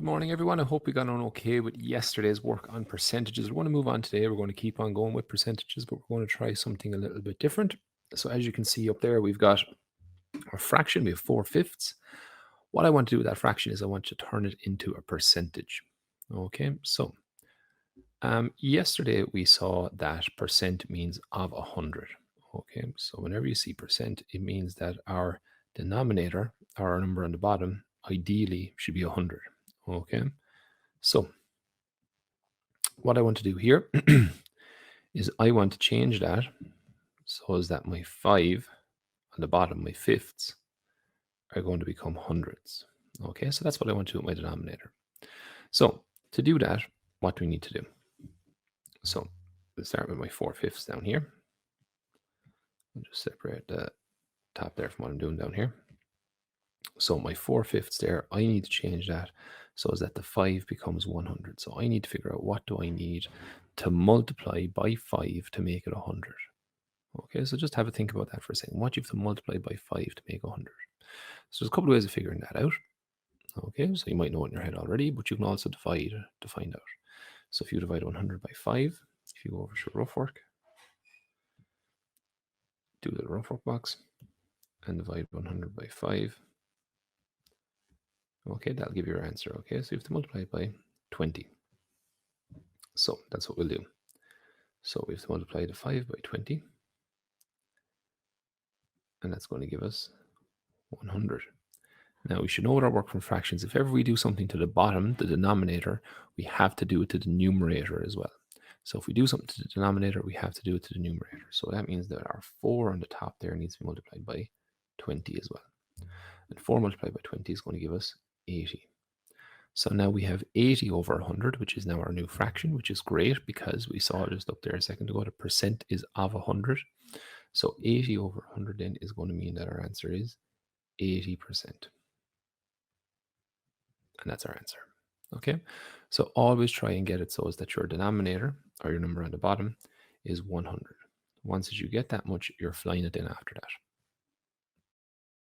morning, everyone. I hope we got on okay with yesterday's work on percentages. We're going to move on today. We're going to keep on going with percentages, but we're going to try something a little bit different. So, as you can see up there, we've got our fraction. We have 4/5. What I want to do with that fraction is I want to turn it into a percentage. Okay, so yesterday we saw that percent means of 100. Okay, so whenever you see percent, it means that our denominator, our number on the bottom, ideally should be 100. Okay, so what I want to do here is I want to change that so as that my 5 on the bottom, my fifths, are going to become hundreds. Okay, so that's what I want to do with my denominator. So to do that, what do we need to do? So let's start with my 4/5 down here. I'll just separate the top there from what I'm doing down here. So my 4/5 there, I need to change that so as that the 5 becomes 100. So I need to figure out what do I need to multiply by 5 to make it 100. Okay, so just have a think about that for a second. What do you have to multiply by 5 to make 100? So there's a couple of ways of figuring that out. Okay, so you might know it in your head already, but you can also divide to find out. So if you divide 100 by 5, if you go over to rough work, do the rough work box, and divide 100 by 5. Okay, that'll give you your answer. Okay, so you have to multiply it by 20. So that's what we'll do. So we have to multiply the 5 by 20, and that's going to give us 100. Now we should know what our work from fractions. If ever we do something to the bottom, the denominator, we have to do it to the numerator as well. So if we do something to the denominator, we have to do it to the numerator. So that means that our 4 on the top there needs to be multiplied by 20 as well. And 4 multiplied by 20 is going to give us 80. So now we have 80 over 100, which is now our new fraction, which is great because we saw just up there a second ago, the percent is of 100. So 80 over 100 then is going to mean that our answer is 80%. And that's our answer. Okay, so always try and get it so as that your denominator or your number on the bottom is 100. Once you get that much, you're flying it in after that.